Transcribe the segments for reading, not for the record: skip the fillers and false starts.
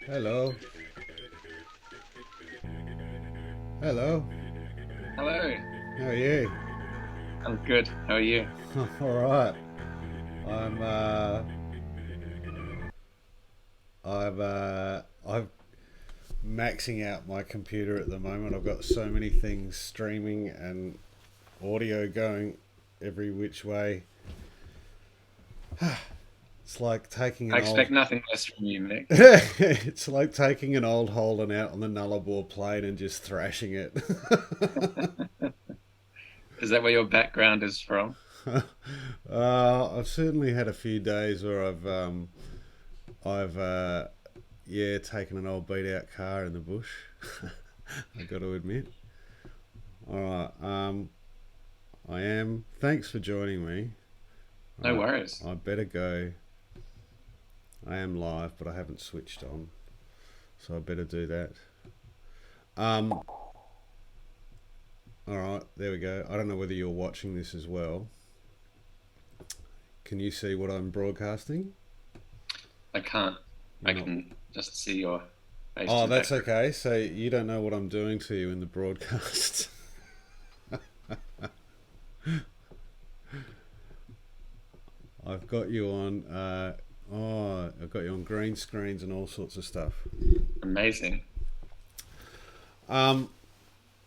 Hello. Hello. Hello, How are you? I'm good. How are you? All right. I'm I'm maxing out my computer at the moment. I've got so many things streaming and audio going every which way. It's like taking I an old expect nothing less from you, Mick. it's like taking an old Holden out on the Nullarbor plain and just thrashing it. Is that where your background is from? I've certainly had a few days where I've yeah, taken an old beat out car in the bush. I got to admit. All right. I am. Thanks for joining me. All No right. worries. I better go. I am live, but I haven't switched on, so I better do that. Um. All right. There we go. I don't know whether you're watching this as well. Can you see what I'm broadcasting? I can't. You're I not. can just see your face Oh, in the that's background. okay. So you don't know what I'm doing to you in the broadcast. I've got you on. I've got you on green screens and all sorts of stuff. Amazing. Um,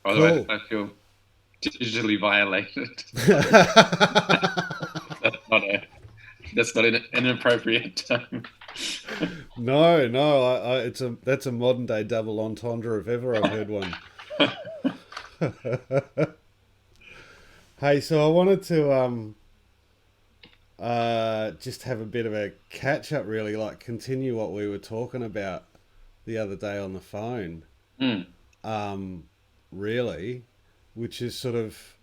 Although cool. I feel digitally violated. That's not a. That's not an appropriate term. No, no, it's a that's a modern day double entendre if ever I've heard one. Hey, so I wanted to just have a bit of a catch up, really, like continue what we were talking about the other day on the phone. Hmm. Um, really, which is sort of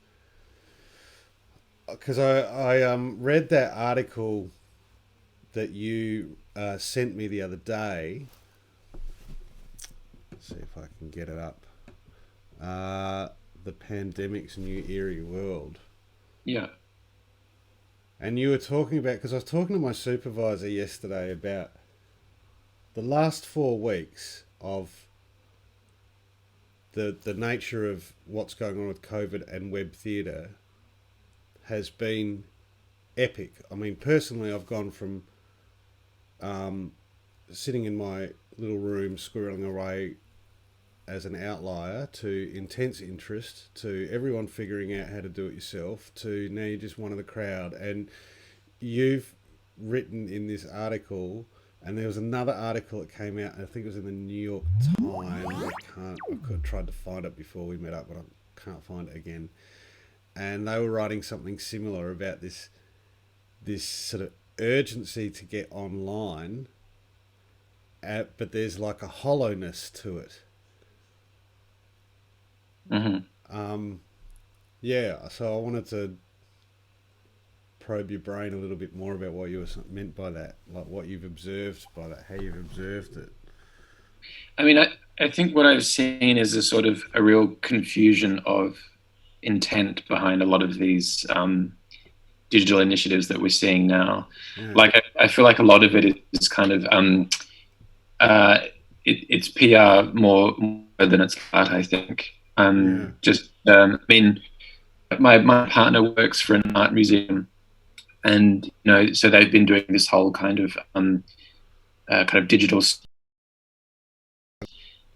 because I read that article that you sent me the other day. Let's see if I can get it up. Uh, the pandemic's new eerie world. Yeah. And you were talking about, because I was talking to my supervisor yesterday about the last 4 weeks of the nature of what's going on with COVID and web theatre has been epic. I mean, personally, I've gone from um, sitting in my little room squirreling away as an outlier to intense interest to everyone figuring out how to do it yourself to now you're just one of the crowd. And you've written in this article, and there was another article that came out, I think it was in the New York Times. I could tried to find it before we met up, but I can't find it again. And they were writing something similar about this sort of urgency to get online, but there's like a hollowness to it. Hmm. Um, yeah, so I wanted to probe your brain a little bit more about what you meant by that, like what you've observed by that, how you've observed it. I mean, I think what I've seen is a sort of a real confusion of intent behind a lot of these digital initiatives that we're seeing now. Yeah, Like I feel like a lot of it is kind of uh, it's PR more than it's art. I think. yeah, Just I mean, my partner works for an art museum, and so they've been doing this whole kind of digital.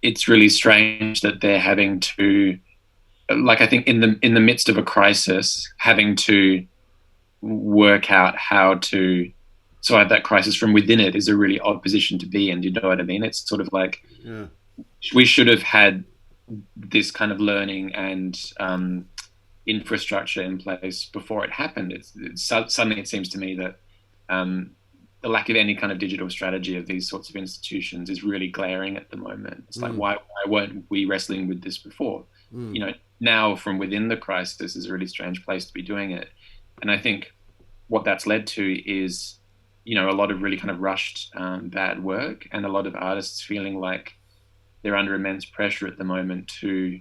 It's really strange that they're having to, like, I think in the midst of a crisis, having to work out how to survive that crisis from within it is a really odd position to be in. Do you know what I mean? It's sort of like yeah, we should have had this kind of learning and infrastructure in place before it happened. Suddenly it seems to me that um, the lack of any kind of digital strategy of these sorts of institutions is really glaring at the moment. It's like mm, why weren't we wrestling with this before? mm, You know, now from within the crisis is a really strange place to be doing it, and I think what that's led to is a lot of really kind of rushed bad work and a lot of artists feeling like they're under immense pressure at the moment to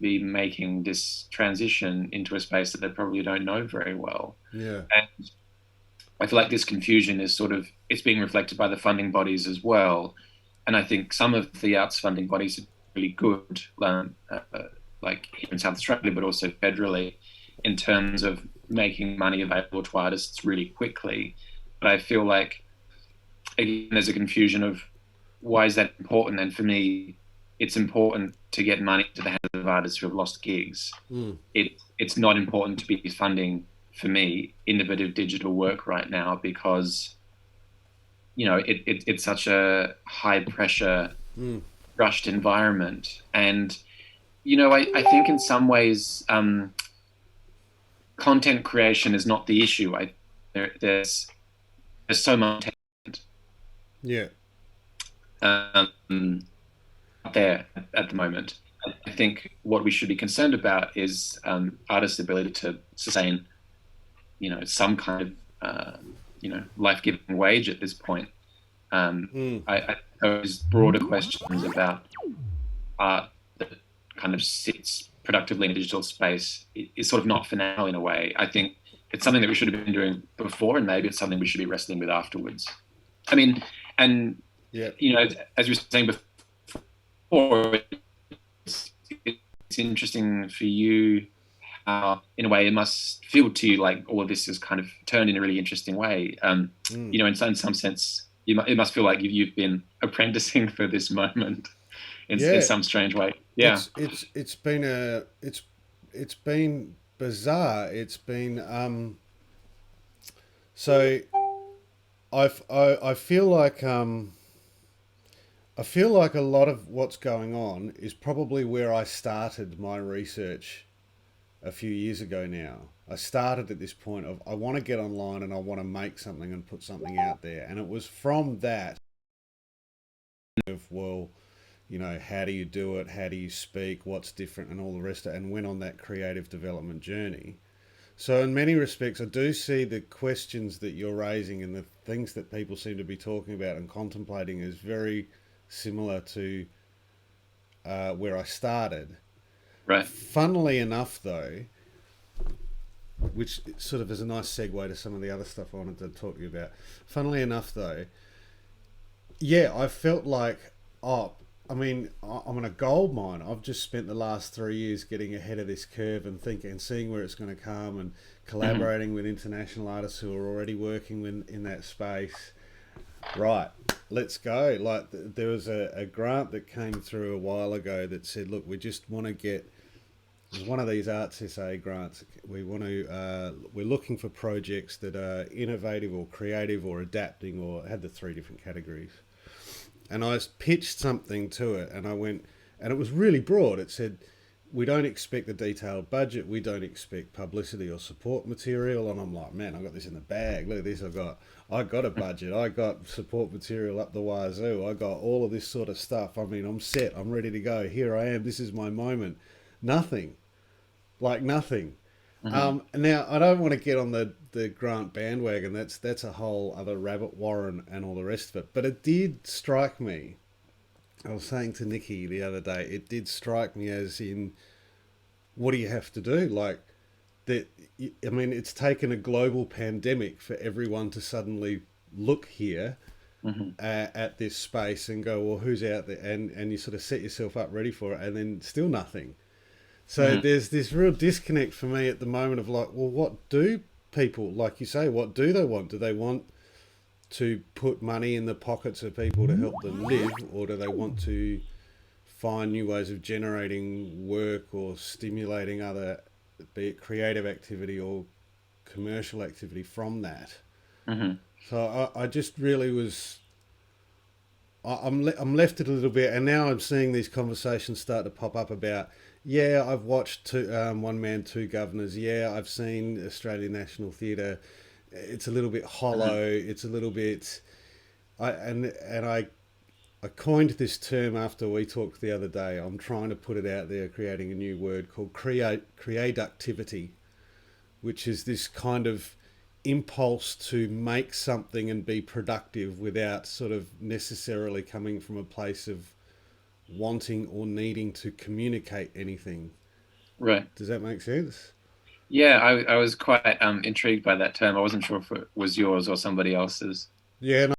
be making this transition into a space that they probably don't know very well. yeah, And I feel like this confusion is sort of it's being reflected by the funding bodies as well. And I think some of the arts funding bodies are really good, like here in South Australia, but also federally, in terms of making money available to artists really quickly. But I feel like, again, there's a confusion of why is that important? And for me, it's important to get money to the hands of artists who have lost gigs. It's not important to be funding, for me, innovative digital work right now, because it's such a high pressure, rushed environment. And I think in some ways, content creation is not the issue. There's so much Yeah. out there at the moment. I think what we should be concerned about is artists' ability to sustain, some kind of, life-giving wage at this point. I pose broader questions about art that kind of sits productively in a digital space is sort of not for now, in a way. I think it's something that we should have been doing before, and maybe it's something we should be wrestling with afterwards. I mean, and yeah, as you were saying before, it's interesting for you how, in a way, it must feel to you like all of this is kind of turned in a really interesting way. In some sense, it must feel like you've been apprenticing for this moment in some strange way. Yeah, it's been bizarre. It's been so I feel like a lot of what's going on is probably where I started my research a few years ago now. I started at this point of I want to get online and I want to make something and put something out there. And it was from that of, well, how do you do it? How do you speak? What's different? And all the rest of it, and went on that creative development journey. So in many respects, I do see the questions that you're raising and the things that people seem to be talking about and contemplating is very similar to where I started. Right. Funnily enough, though, which sort of is a nice segue to some of the other stuff I wanted to talk to you about. Funnily enough, though, yeah, I felt like, I'm in a gold mine. I've just spent the last 3 years getting ahead of this curve and thinking and seeing where it's going to come and collaborating with international artists who are already working in that space. Right, let's go. Like there was a grant that came through a while ago that said, look, we just want to get, it was one of these Arts SA grants. We're looking for projects that are innovative or creative or adapting, or had the 3 different categories. And I pitched something to it, and I went, and it was really broad. It said, we don't expect a detailed budget. We don't expect publicity or support material. And I'm like, man, I got this in the bag. Look at this. I got a budget. I got support material up the wazoo. I got all of this sort of stuff. I mean, I'm set. I'm ready to go. Here I am. This is my moment. Nothing. Like nothing. Now, I don't want to get on the grant bandwagon. That's a whole other rabbit warren and all the rest of it. But it did strike me. I was saying to Nikki the other day, it did strike me as in, what do you have to do? Like, that. I mean, it's taken a global pandemic for everyone to suddenly look here at this space and go, well, who's out there? And you sort of set yourself up ready for it, and then still nothing. So there's this real disconnect for me at the moment of like, well, what do people, like you say, what do they want? Do they want to put money in the pockets of people to help them live, or do they want to find new ways of generating work or stimulating other, be it creative activity or commercial activity from that? So I just really was, I'm left it a little bit, and now I'm seeing these conversations start to pop up about, yeah, I've watched One Man, Two Governors. Yeah, I've seen Australian National Theatre. It's a little bit hollow. It's a little bit, I coined this term after we talked the other day. I'm trying to put it out there, creating a new word called creativity, which is this kind of impulse to make something and be productive without sort of necessarily coming from a place of wanting or needing to communicate anything. Right. Does that make sense? Yeah, I was quite intrigued by that term. I wasn't sure if it was yours or somebody else's. Yeah, no,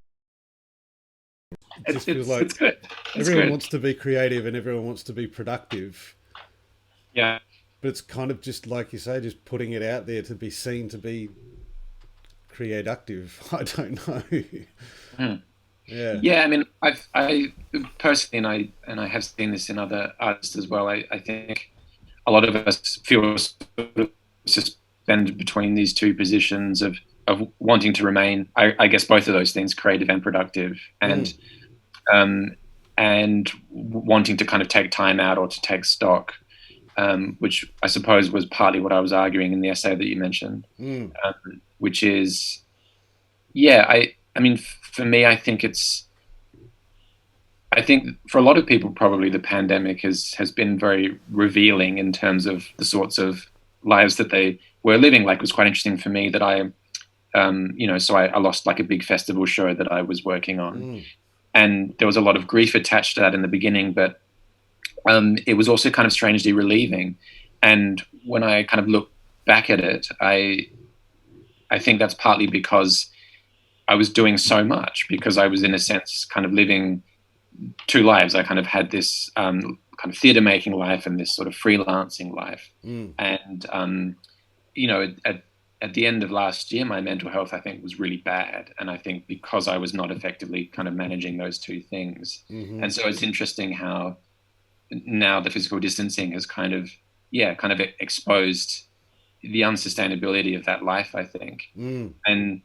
It just feels like it's good. It's everyone good. wants to be creative and everyone wants to be productive. Yeah. But it's kind of just like you say, just putting it out there to be seen to be creative. I don't know. Mm. Yeah. Yeah, I mean, I personally, and I have seen this in other artists as well. I think a lot of us feel sort of suspended between these two positions of wanting to remain, I guess, both of those things, creative and productive, um, and wanting to kind of take time out or to take stock, which I suppose was partly what I was arguing in the essay that you mentioned, which is, yeah, I mean, for me, I think for a lot of people, probably the pandemic has been very revealing in terms of the sorts of lives that they were living. Like, it was quite interesting for me that so I lost like a big festival show that I was working on, and there was a lot of grief attached to that in the beginning, but it was also kind of strangely relieving. And when I kind of look back at it, I think that's partly because I was doing so much, because I was in a sense kind of living two lives. I kind of had this kind of theatre making life and this sort of freelancing life. And at the end of last year, my mental health, I think, was really bad. And I think because I was not effectively kind of managing those two things. And so it's interesting how now the physical distancing has kind of exposed the unsustainability of that life, I think. And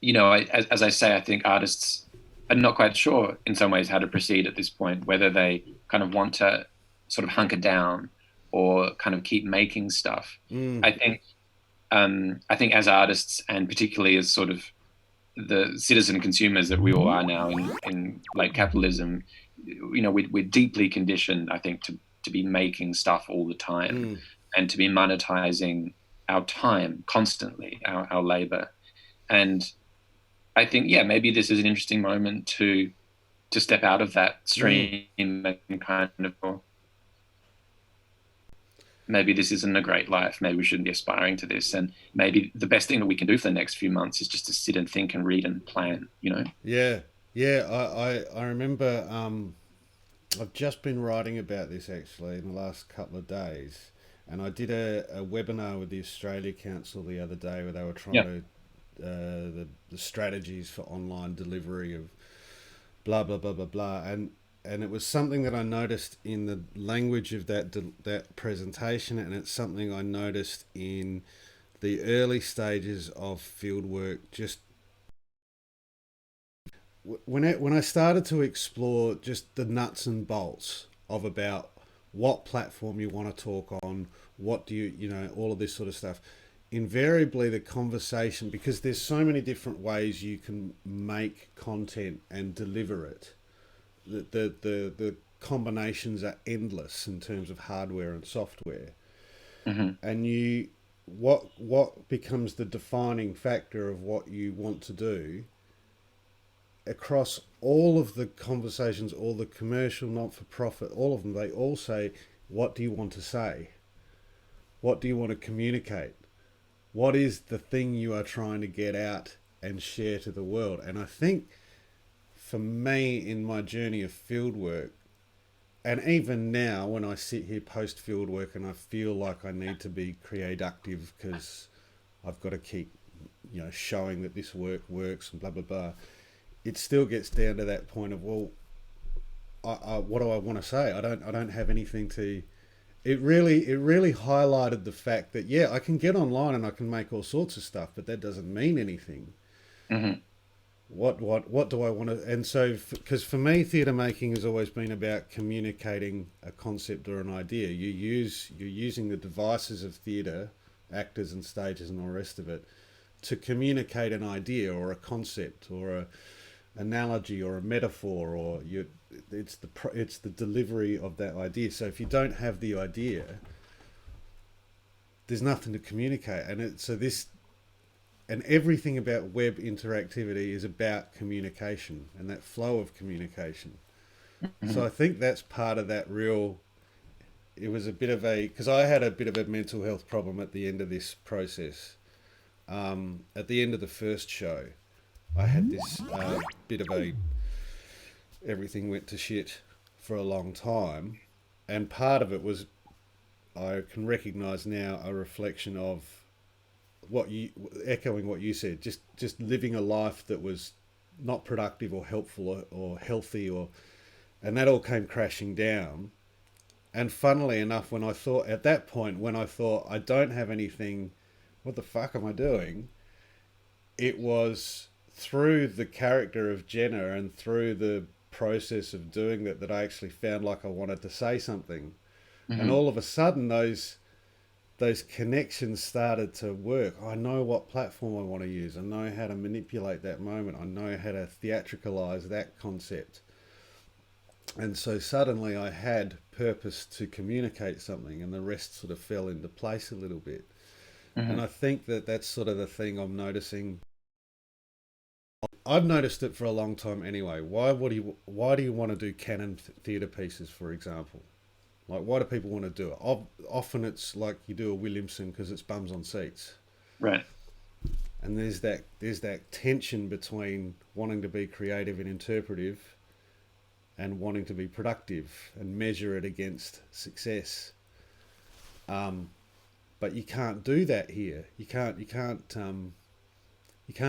as I say, I think artists are not quite sure in some ways how to proceed at this point, whether they kind of want to sort of hunker down or kind of keep making stuff. I think as artists, and particularly as sort of the citizen consumers that we all are now in like capitalism, we're deeply conditioned, I think, to be making stuff all the time and to be monetizing our time constantly, our labor. And I think, maybe this is an interesting moment to step out of that stream and kind of, maybe this isn't a great life. Maybe we shouldn't be aspiring to this. And maybe the best thing that we can do for the next few months is just to sit and think and read and plan, Yeah. I remember I've just been writing about this actually in the last couple of days. And I did a webinar with the Australia Council the other day where they were trying to the strategies for online delivery of blah blah blah blah blah, and it was something that I noticed in the language of that presentation, and it's something I noticed in the early stages of fieldwork. Just when I started to explore just the nuts and bolts of about what platform you want to talk on, what do you all of this sort of stuff. Invariably the conversation, because there's so many different ways you can make content and deliver it, the combinations are endless in terms of hardware and software. And what becomes the defining factor of what you want to do across all of the conversations, all the commercial, not-for-profit, all of them, they all say, what do you want to say? What do you want to communicate? What is the thing you are trying to get out and share to the world? And I think for me, in my journey of fieldwork, and even now when I sit here post fieldwork and I feel like I need to be creative because I've got to keep, showing that this work works and blah, blah, blah, it still gets down to that point of, well, what do I want to say? I don't have anything to... It really highlighted the fact that, I can get online and I can make all sorts of stuff, but that doesn't mean anything. What do I want to... And so, because for me, theatre making has always been about communicating a concept or an idea. You're using the devices of theatre, actors and stages and all the rest of it, to communicate an idea or a concept or a analogy or a metaphor, or it's the delivery of that idea. So if you don't have the idea, there's nothing to communicate. And everything about web interactivity is about communication and that flow of communication. So I think that's part of that real... It was a bit of because I had a bit of a mental health problem at the end of this process. At the end of the first show, I had this bit of a everything went to shit for a long time, and part of it was, I can recognise now, a reflection of what you, echoing what you said, just living a life that was not productive or helpful or healthy, or and that all came crashing down. And funnily enough, when I thought at that point, when I thought I don't have anything, what the fuck am I doing? It was through the character of Jenna and through the process of doing that that I actually found like I wanted to say something. And Mm-hmm. all of a sudden those connections started to work. I know what platform I want to use. I know how to manipulate that moment. I know how to theatricalize that concept. And so suddenly I had purpose to communicate something, and the rest sort of fell into place a little bit. And Mm-hmm. I think that that's sort of the thing I'm noticing. I've noticed it for a long time anyway. Why do you want to do canon theatre pieces, for example? Like, why do people want to do it? Often it's like you do a Williamson because it's bums on seats, Right. and there's that tension between wanting to be creative and interpretive and wanting to be productive and measure it against success. But you can't do that here. You can't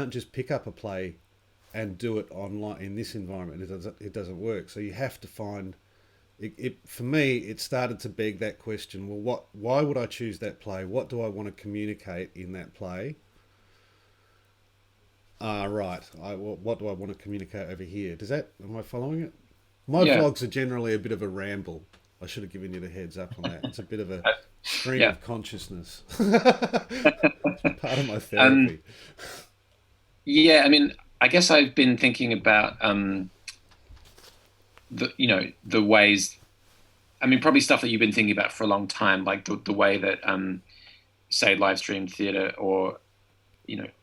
just pick up a play and do it online in this environment. It doesn't work. So you have to find it. For me, it started to beg that question. Well, why would I choose that play? What do I want to communicate in that play? Right. What do I want to communicate over here? Am I following it? My Yeah. vlogs are generally a bit of a ramble. I should have given you the heads up on that. It's a bit of a Uh, stream yeah. of consciousness. It's part of my Um, therapy. yeah. I mean, I guess I've been thinking about the ways. I mean, probably stuff that you've been thinking about for a long time, like the way that say live stream theater or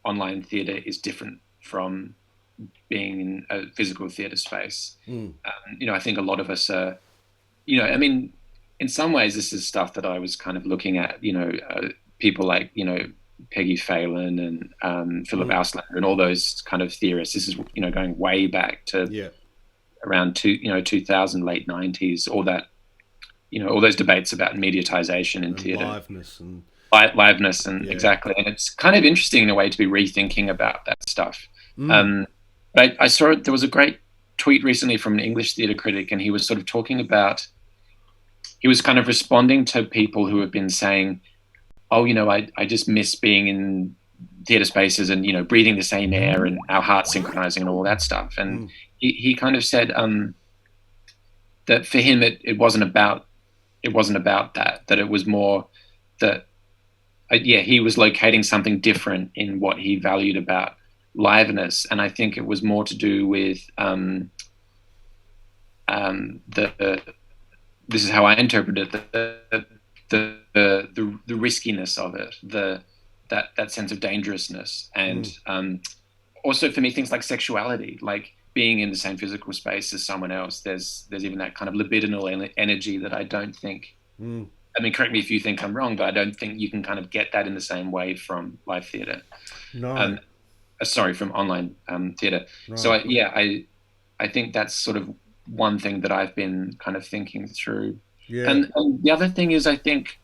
online theater is different from being in a physical theater space. Mm. I think a lot of us are, I mean, in some ways, this is stuff that I was kind of looking at, people like, Peggy Phelan and Philip Mm. Auslander and all those kind of theorists. This is, going way back to Yeah. around 2000, late 90s, all that, all those debates about mediatization in And theater, liveness and liveness, and yeah. exactly. And it's kind of interesting in a way to be rethinking about that stuff. Mm. Um, but I saw there was a great tweet recently from an English theater critic, and he was sort of talking about, he was kind of responding to people who have been saying, oh, I just miss being in theater spaces and, breathing the same air and our hearts synchronizing and all that stuff. And Mm. he kind of said that for him, it wasn't about that it was more that, yeah, he was locating something different in what he valued about liveness. And I think it was more to do with the this is how I interpret it, the riskiness of it, that sense of dangerousness, and also for me things like sexuality, like being in the same physical space as someone else. There's even that kind of libidinal energy that I don't think. Mm. I mean, correct me if you think I'm wrong, but I don't think you can kind of get that in the same way from live theatre. No. Um, sorry, from online theatre. So Right. I think that's sort of one thing that I've been kind of thinking through. Yeah. And the other thing is, I think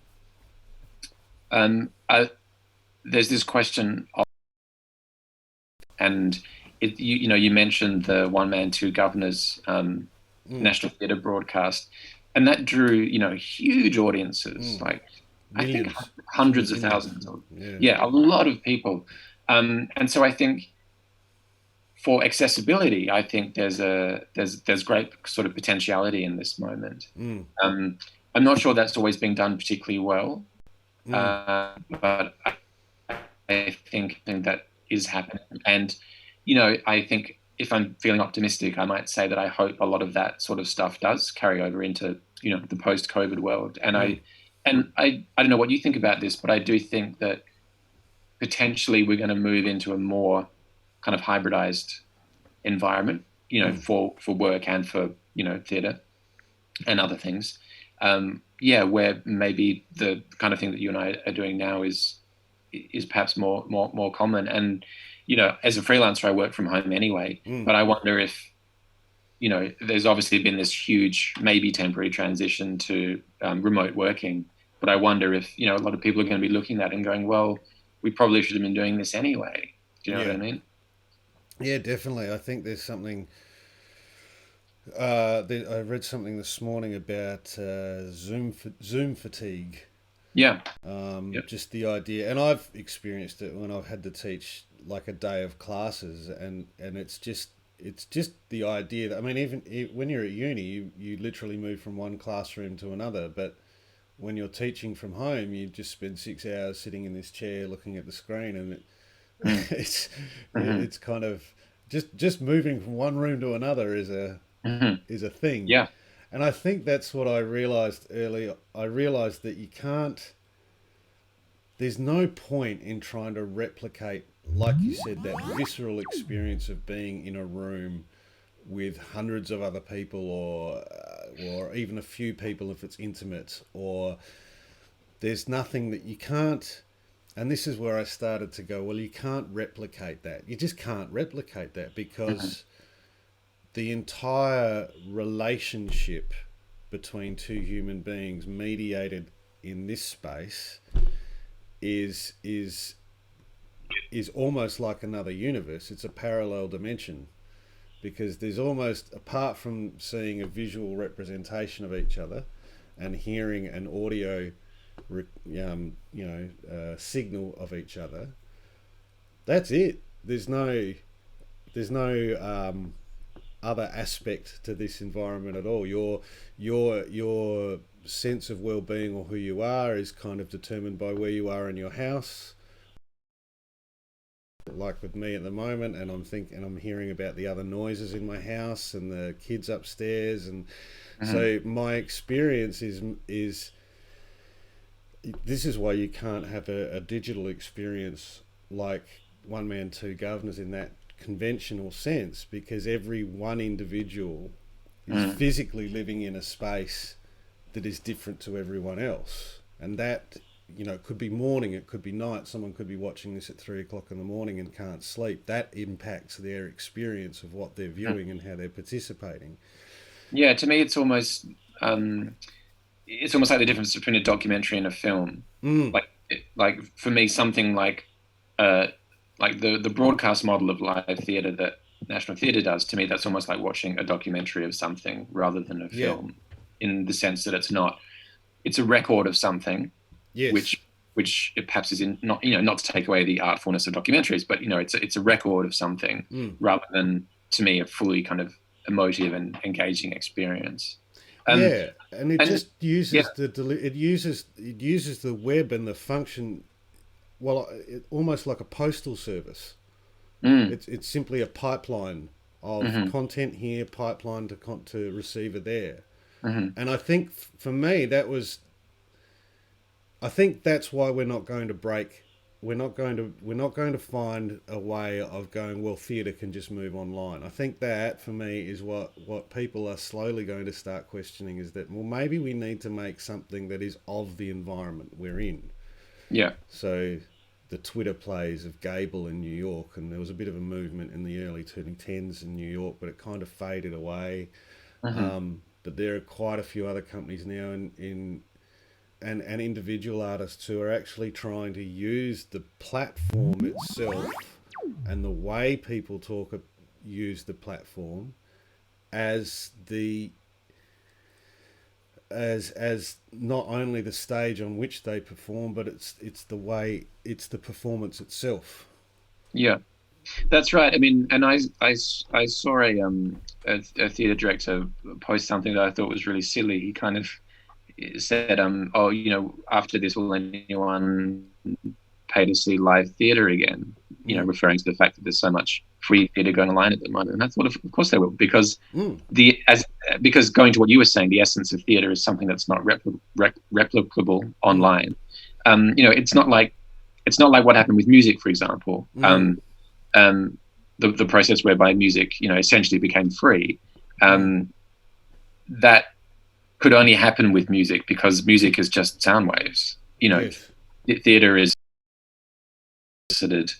there's this question of, and you mentioned the One Man Two Governors Mm. National Theatre broadcast, and that drew huge audiences, Mm. like I think Millions. It's in the hundreds of millions. thousands, Yeah. yeah, a lot of people. And so I think for accessibility, I think there's great sort of potentiality in this moment. Mm. I'm not sure that's always being done particularly well, Mm. but I think that is happening. And I think if I'm feeling optimistic, I might say that I hope a lot of that sort of stuff does carry over into the post-COVID world. And Mm. I don't know what you think about this, but I do think that potentially we're going to move into a more kind of hybridized environment, Mm. for work and for theatre and other things. Yeah, where maybe the kind of thing that you and I are doing now is perhaps more common. And as a freelancer, I work from home anyway. Mm. But I wonder if there's obviously been this huge, maybe temporary transition to remote working. But I wonder if, a lot of people are going to be looking at that and going, well, we probably should have been doing this anyway. Do you know what I mean? Yeah, definitely. I think there's something. I read something this morning about Zoom fatigue. Yeah. Just the idea, and I've experienced it when I've had to teach like a day of classes, and it's just the idea that, I mean, even when you're at uni, you literally move from one classroom to another, but when you're teaching from home, you just spend 6 hours sitting in this chair looking at the screen, and it's Mm-hmm. it's kind of just moving from one room to another Mm-hmm. is a thing. Yeah. And I think that's what I realized early. I realized that you can't. There's no point in trying to replicate, like you said, that visceral experience of being in a room with hundreds of other people, or even a few people if it's intimate. Or there's nothing that you can't. And this is where I started to go, well, you can't replicate that. You just can't replicate that, Mm-hmm. because the entire relationship between two human beings mediated in this space is is is almost like another universe. It's a parallel dimension, because there's almost, apart from seeing a visual representation of each other and hearing an audio signal of each other, that's it. There's no other aspect to this environment at all. Your sense of well-being, or who you are, is kind of determined by where you are in your house. Like with me at the moment, and I'm hearing about the other noises in my house and the kids upstairs, and Mm-hmm. so my experience is this is why you can't have a digital experience like one man, two governors in that conventional sense, because every one individual is Mm-hmm. physically living in a space that is different to everyone else. And that, it could be morning, it could be night, someone could be watching this at 3 o'clock in the morning and can't sleep. That impacts their experience of what they're viewing and how they're participating. Yeah, to me, um, it's almost like the difference between a documentary and a film. Mm, Like for me, something uh, like the broadcast model of live theatre that National Theatre does, to me, that's almost like watching a documentary of something rather than a yeah, film, in the sense that it's a record of something, yes. which it perhaps is in, not to take away the artfulness of documentaries, but it's a record of something, Mm. rather than, to me, a fully kind of emotive and engaging experience. Um, Yeah, and it and just yeah. uses it uses the web and the function, well, almost like a postal service. Mm, It's simply a pipeline of hmm content here, pipeline to receiver there. hmm And I think for me I think that's why we're not going to break. We're not going to find a way of going, well, theatre can just move online. I think that for me is what people are slowly going to start questioning, is that, well, maybe we need to make something that is of the environment we're in. Yeah. So the Twitter plays of Gable in New York, and there was a bit of a movement in the early 2010s in New York, but it kind of faded away. hmm But there are quite a few other companies now and individual artists who are actually trying to use the platform itself and the way people use the platform as the as not only the stage on which they perform, but it's the performance itself. Yeah. That's right. I mean, and I saw a theatre director post something that I thought was really silly. He kind of said, oh, after this, will anyone pay to see live theatre again? Mm. Referring to the fact that there's so much free theatre going online at the moment. And I thought, of course they will, because Mm. because going to what you were saying, the essence of theatre is something that's not replicable Mm. online. It's not like what happened with music, for example. Mm. The process whereby music, essentially became free. Mm. That could only happen with music, because music is just sound waves. Yes. Theatre is considered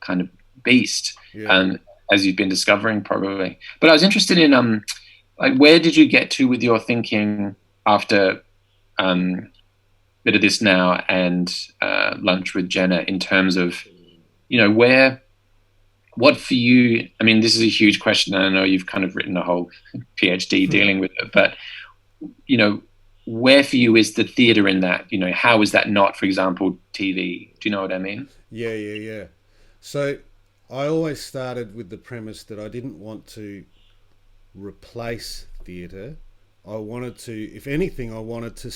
kind of beast, Yeah. um, as you've been discovering probably. But I was interested in like, where did you get to with your thinking after Bit of This Now and Lunch with Jenna, in terms of, what for you? I mean, this is a huge question, and I know you've kind of written a whole PhD dealing with it, but where for you is the theatre in that? How is that not, for example, TV? Do you know what I mean? Yeah. So I always started with the premise that I didn't want to replace theatre. I wanted to, if anything, I wanted to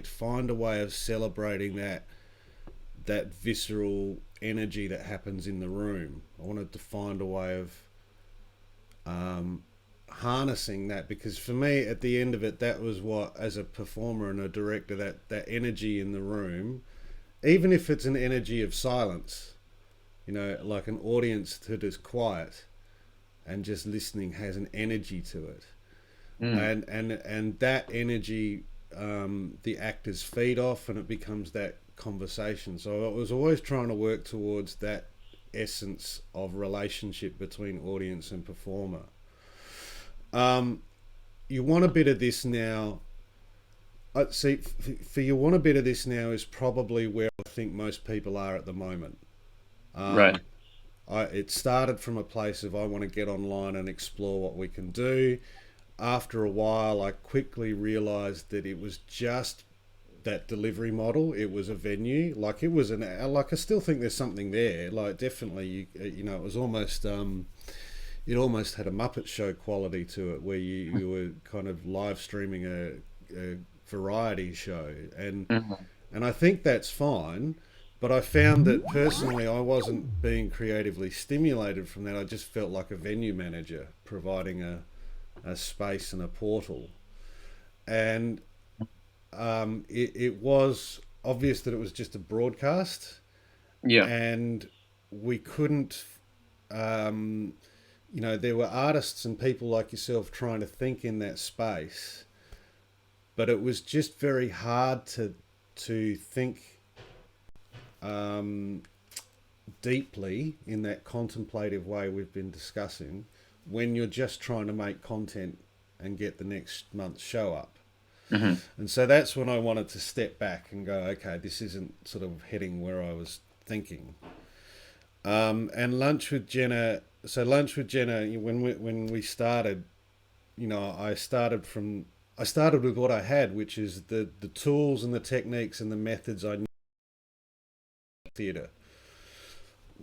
find a way of celebrating that visceral energy that happens in the room. I wanted to find a way of harnessing that, because for me, at the end of it, that was what, as a performer and a director, that energy in the room, even if it's an energy of silence, like an audience that is quiet and just listening, has an energy to it. And that energy, the actors feed off, and it becomes that conversation. So I was always trying to work towards that essence of relationship between audience and performer. You Want a Bit of This Now. See, for You Want a Bit of This Now is probably where I think most people are at the moment. Right. It started from a place of, I want to get online and explore what we can do. After a while, I quickly realized that it was just that delivery model. It was a venue, like it was I still think there's something there. Like, definitely, it was almost, it almost had a Muppet Show quality to it, where you were kind of live streaming a variety show, and I think that's fine. But I found that personally, I wasn't being creatively stimulated from that. I just felt like a venue manager providing a space and a portal. And it was obvious that it was just a broadcast. Yeah. And we couldn't, there were artists and people like yourself trying to think in that space. But it was just very hard to think deeply in that contemplative way we've been discussing, when you're just trying to make content and get the next month's show up. And so that's when I wanted to step back and go, okay, this isn't sort of heading where I was thinking. And Lunch with Jenna, when we started, I started with what I had, which is the tools and the techniques and the methods I knew. Theatre.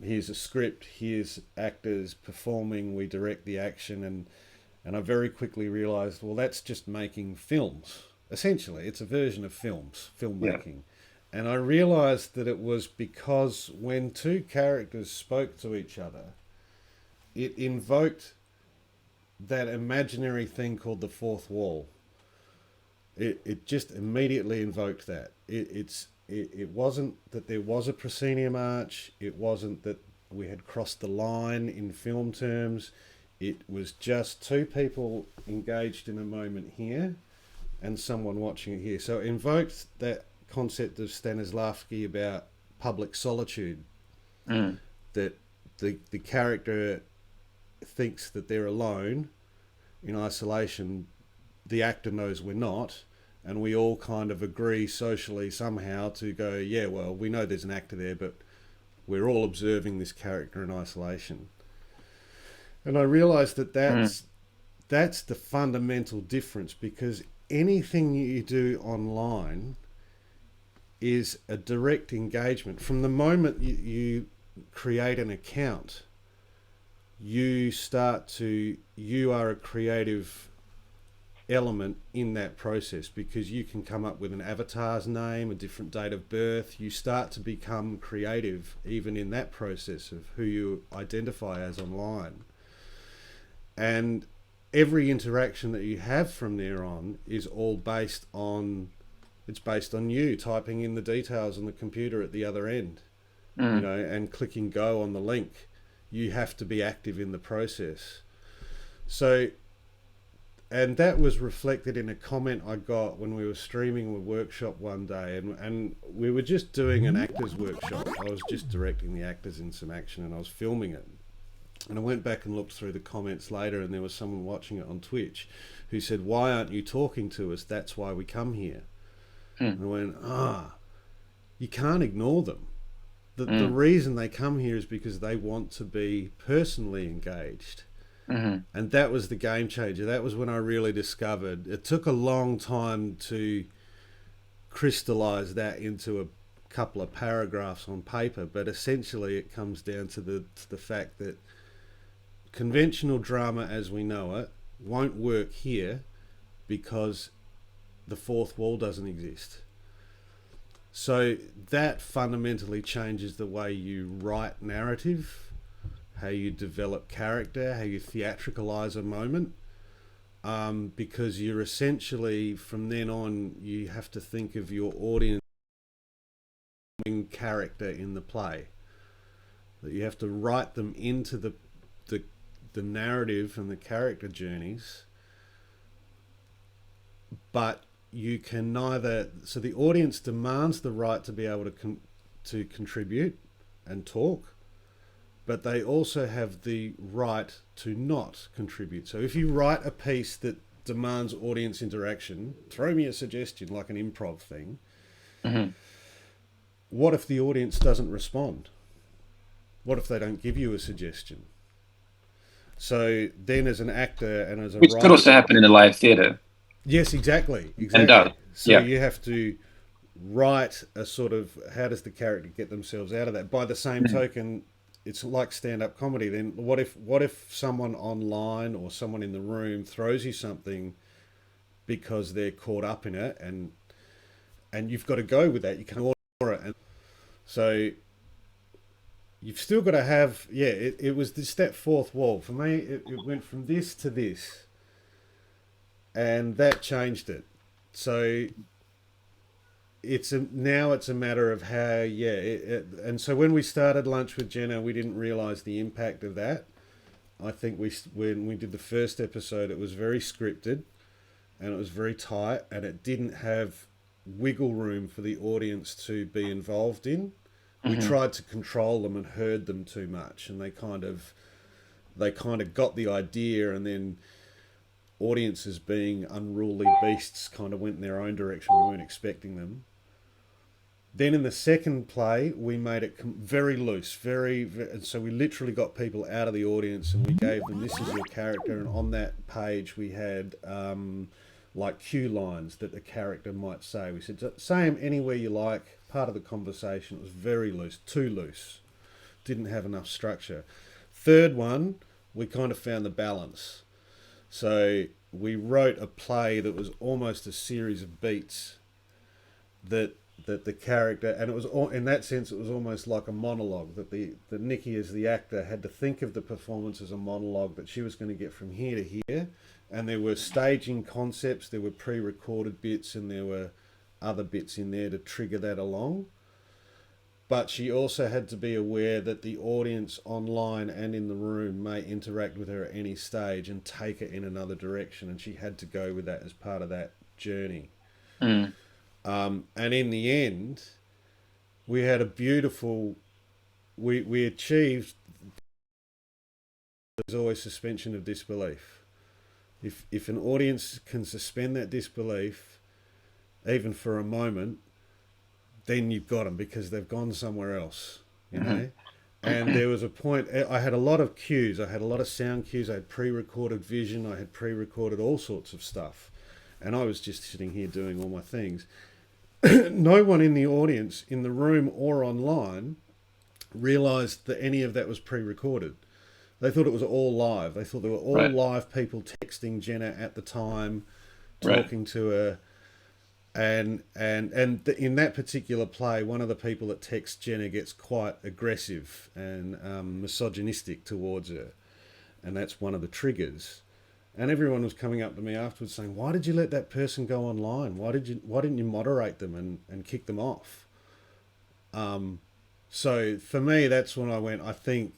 Here's a script, here's actors performing, we direct the action, and I very quickly realised, well, that's just making films. Essentially, it's a version of filmmaking. Yeah. And I realised that it was because when two characters spoke to each other, it invoked that imaginary thing called the fourth wall. It just immediately invoked that. It wasn't that there was a proscenium arch. It wasn't that we had crossed the line in film terms. It was just two people engaged in a moment here and someone watching it here. So it invoked that concept of Stanislavski about public solitude, that the character thinks that they're alone in isolation. The actor knows we're not. And we all kind of agree socially somehow to go, yeah, well, we know there's an actor there, but we're all observing this character in isolation. And I realised that that's the fundamental difference, because anything you do online is a direct engagement. From the moment you create an account, you are a creative element in that process, because you can come up with an avatar's name, a different date of birth. You start to become creative even in that process of who you identify as online. And every interaction that you have from there on is all based on you typing in the details on the computer at the other end, and clicking go on the link. You have to be active in the process. So, and that was reflected in a comment I got when we were streaming a workshop one day, and we were just doing an actors workshop. I was just directing the actors in some action, and I was filming it. And I went back and looked through the comments later, and there was someone watching it on Twitch who said, "Why aren't you talking to us? That's why we come here." And I went, you can't ignore them. The reason they come here is because they want to be personally engaged. And that was the game changer. That was when I really discovered. It took a long time to crystallize that into a couple of paragraphs on paper, but essentially it comes down to the fact that conventional drama as we know it won't work here because the fourth wall doesn't exist. So that fundamentally changes the way you write narrative, how you develop character, how you theatricalize a moment, because you're essentially, from then on, you have to think of your audience character in the play. That you have to write them into the narrative and the character journeys, but you can neither. So the audience demands the right to be able to contribute and talk, but they also have the right to not contribute. So if you write a piece that demands audience interaction, throw me a suggestion, like an improv thing. What if the audience doesn't respond? What if they don't give you a suggestion? So then as an actor and as a Which writer... could also happen in a live theatre. Yes, exactly. And does. So you have to write a sort of, how does the character get themselves out of that? By the same token, it's like stand-up comedy. Then what if someone online or someone in the room throws you something because they're caught up in it, and you've got to go with that. You can't ignore it. And so you've still got to have, it was that fourth wall. For me, it went from this to this, and that changed it. So now it's a matter of how, and so when we started Lunch with Jenna, we didn't realise the impact of that. I think when we did the first episode, it was very scripted, and it was very tight, and it didn't have wiggle room for the audience to be involved in. We tried to control them and herd them too much, and they kind of got the idea, and then audiences being unruly beasts kind of went in their own direction. We weren't expecting them. Then in the second play, we made it very loose, and so we literally got people out of the audience, and we gave them, this is your character, and on that page we had like cue lines that the character might say. We said, say them anywhere you like, part of the conversation. It was very loose, too loose. Didn't have enough structure. Third one, we kind of found the balance. So we wrote a play that was almost a series of beats that the character, and it was all, in that sense, it was almost like a monologue, that Nikki as the actor had to think of the performance as a monologue that she was going to get from here to here. And there were staging concepts, there were pre-recorded bits, and there were other bits in there to trigger that along. But she also had to be aware that the audience online and in the room may interact with her at any stage and take it in another direction, and she had to go with that as part of that journey. And in the end, we had a beautiful... We achieved... There's always suspension of disbelief. If an audience can suspend that disbelief, even for a moment, then you've got them, because they've gone somewhere else, you know. And there was a point, I had a lot of cues, I had a lot of sound cues, I had pre-recorded vision, I had pre-recorded all sorts of stuff, and I was just sitting here doing all my things. No one in the audience, in the room or online, realised that any of that was pre-recorded. They thought it was all live. They thought they were all live people texting Jenna at the time, talking to her. And in that particular play, one of the people that texts Jenna gets quite aggressive and misogynistic towards her. And that's one of the triggers. And everyone was coming up to me afterwards saying, why did you let that person go online? Why didn't you moderate them and kick them off? So for me, that's when I went, I think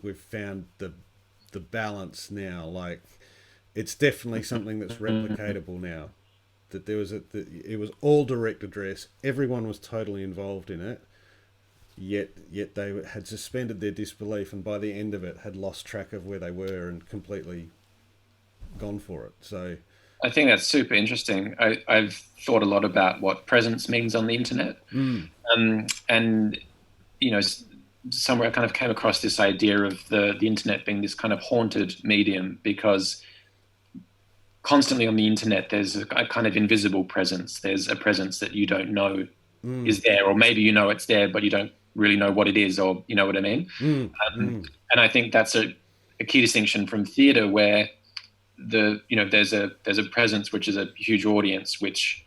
we've found the balance now. Like, it's definitely something that's replicatable now. That it was all direct address. Everyone was totally involved in it. yet they had suspended their disbelief, and by the end of it had lost track of where they were and completely gone for it. So I think that's super interesting. I've thought a lot about what presence means on the internet. And, you know, somewhere I kind of came across this idea of the internet being this kind of haunted medium, because constantly on the internet, there's a kind of invisible presence. There's a presence that you don't know is there, or maybe you know it's there, but you don't really know what it is, or you know what I mean? And I think that's a key distinction from theatre, where there's a presence which is a huge audience, which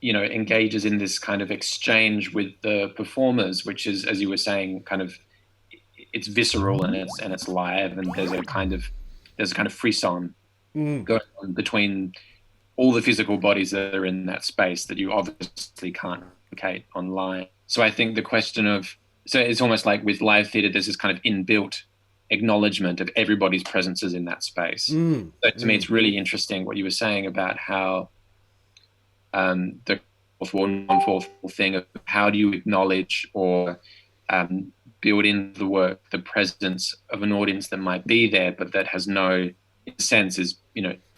engages in this kind of exchange with the performers, which is, as you were saying, kind of, it's visceral and it's live, and there's a kind of frisson going on between all the physical bodies that are in that space that you obviously can't replicate online. So I think the question of, so it's almost like with live theatre, there's this kind of inbuilt acknowledgement of everybody's presences in that space. So to me, it's really interesting what you were saying about how the fourth wall, non-fourth wall thing of how do you acknowledge or build into the work the presence of an audience that might be there, but that has no, in a sense, is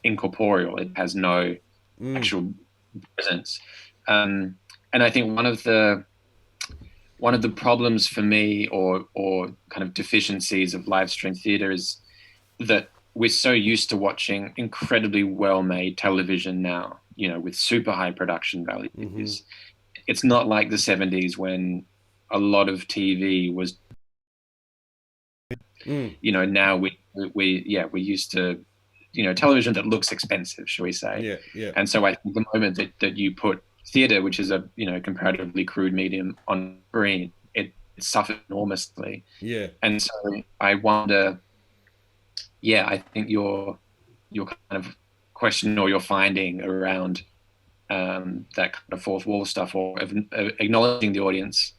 incorporeal. It has no actual presence. And I think one of the problems for me, or kind of deficiencies of live stream theatre, is that we're so used to watching incredibly well-made television now, with super high production values. It's not like the 70s when a lot of TV was, now we're used to, television that looks expensive, shall we say. Yeah. And so I think the moment that you put theatre, which is a comparatively crude medium, on screen, it suffered enormously. Yeah. And so I wonder, I think your kind of question or your finding around that kind of fourth wall stuff, or acknowledging the audience,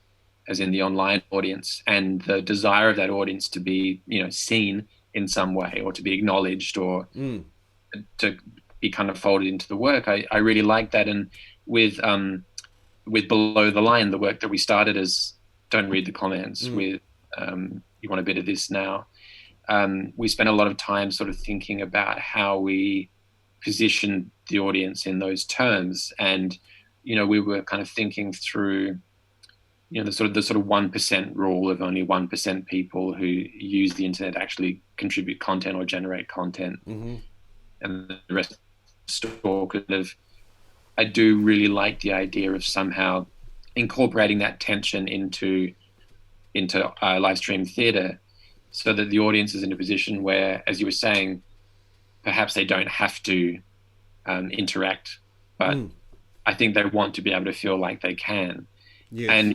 as in the online audience, and the desire of that audience to be seen in some way, or to be acknowledged, or to be kind of folded into the work. I really like that. And with Below the Line, the work that we started as Don't Read the Comments, with You Want a Bit of This Now, we spent a lot of time sort of thinking about how we position the audience in those terms. And we were kind of thinking through the sort of 1% rule of only 1% people who use the internet actually contribute content or generate content, and the rest store kind of. I do really like the idea of somehow incorporating that tension into live stream theatre, so that the audience is in a position where, as you were saying, perhaps they don't have to interact, but I think they want to be able to feel like they can. Yes.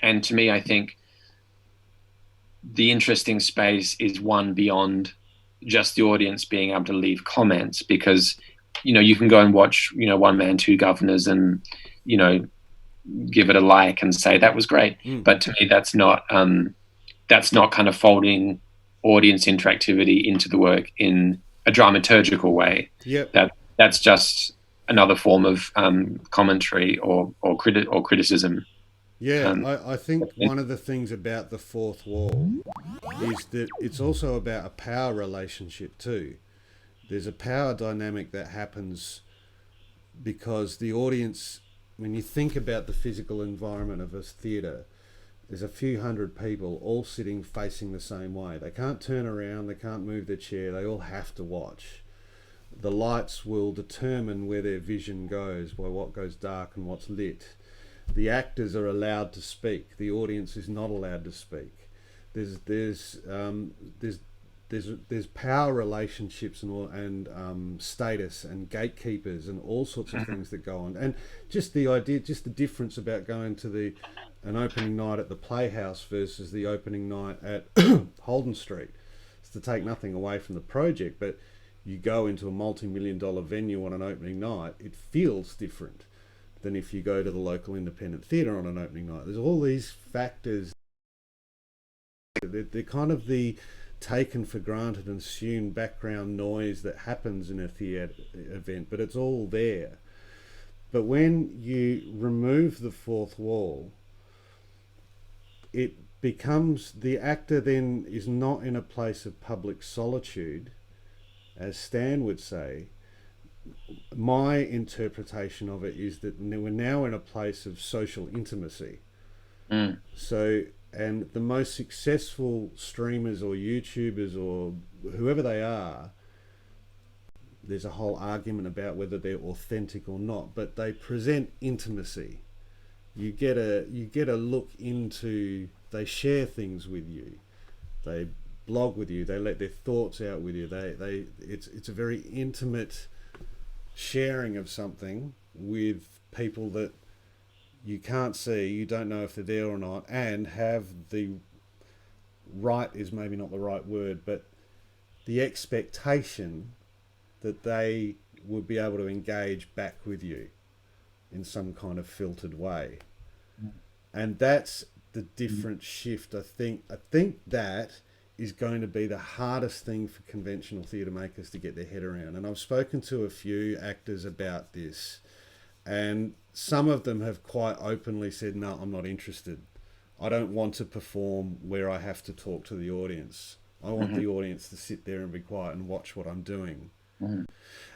And to me, I think the interesting space is one beyond just the audience being able to leave comments, because you can go and watch One Man, Two Governors and give it a like and say that was great, but to me that's not kind of folding audience interactivity into the work in a dramaturgical way. That's just another form of commentary or criticism. I think one of the things about the fourth wall is that it's also about a power relationship too. There's a power dynamic that happens because the audience, when you think about the physical environment of a theatre, there's a few hundred people all sitting facing the same way. They can't turn around, they can't move their chair, they all have to watch. The lights will determine where their vision goes, by what goes dark and what's lit. The actors are allowed to speak, the audience is not allowed to speak. There's power relationships and status and gatekeepers and all sorts of things that go on. And just the difference about going to an opening night at the Playhouse versus the opening night at Holden Street. It's to take nothing away from the project, but you go into a multi-million-dollar venue on an opening night, it feels different than if you go to the local independent theatre on an opening night. There's all these factors. They're kind of the taken for granted and assumed background noise that happens in a theatre event, but it's all there. But when you remove the fourth wall, it becomes, the actor then is not in a place of public solitude, as Stan would say. My interpretation of it is that we're now in a place of social intimacy. So, and the most successful streamers or YouTubers or whoever they are, there's a whole argument about whether they're authentic or not, but they present intimacy. You get a look into, they share things with you, they blog with you, they let their thoughts out with you, it's a very intimate sharing of something with people that you can't see, you don't know if they're there or not, and have the right, is maybe not the right word, but the expectation that they would be able to engage back with you in some kind of filtered way. And that's the different shift. I think that is going to be the hardest thing for conventional theatre makers to get their head around. And I've spoken to a few actors about this, and some of them have quite openly said, no, I'm not interested. I don't want to perform where I have to talk to the audience. I want the audience to sit there and be quiet and watch what I'm doing.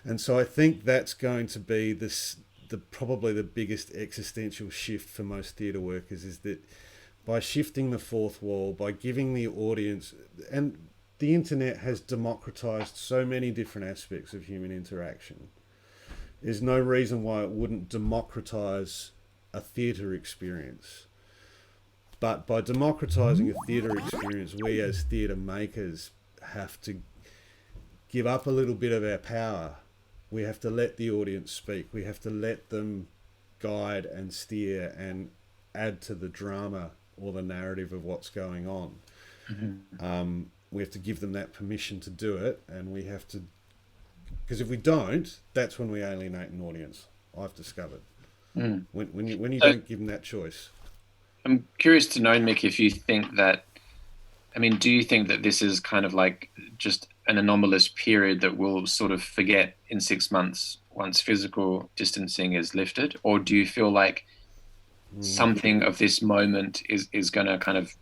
And so I think that's going to be probably the biggest existential shift for most theatre workers, is that by shifting the fourth wall, by giving the audience, and the internet has democratized so many different aspects of human interaction. There's no reason why it wouldn't democratize a theatre experience. But by democratizing a theatre experience, we as theatre makers have to give up a little bit of our power. We have to let the audience speak. We have to let them guide and steer and add to the drama or the narrative of what's going on. We have to give them that permission to do it, and we have to, because if we don't, that's when we alienate an audience, I've discovered. When you don't give them that choice. I'm curious to know, Mick, if you think that, do you think that this is kind of like just an anomalous period that we'll sort of forget in 6 months once physical distancing is lifted? Or do you feel like something of this moment is going to kind of,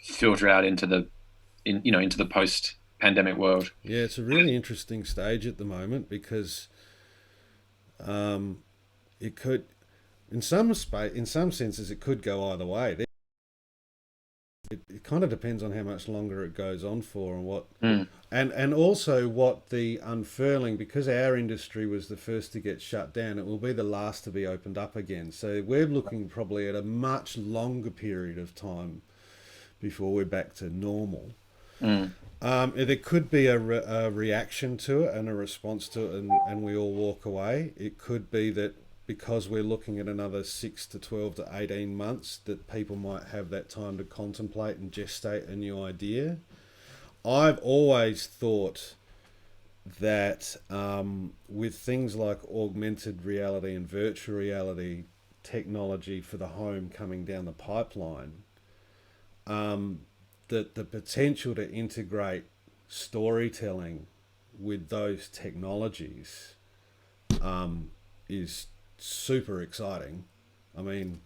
filter out into the post-pandemic world? Yeah, it's a really interesting stage at the moment, because it could, in some senses, it could go either way. It kind of depends on how much longer it goes on for, and what, and also what the unfurling, because our industry was the first to get shut down, it will be the last to be opened up again. So we're looking probably at a much longer period of time before we're back to normal. There could be a reaction to it and a response to it, and we all walk away. It could be that because we're looking at another 6 to 12 to 18 months, that people might have that time to contemplate and gestate a new idea. I've always thought that with things like augmented reality and virtual reality technology for the home coming down the pipeline, that the potential to integrate storytelling with those technologies is super exciting.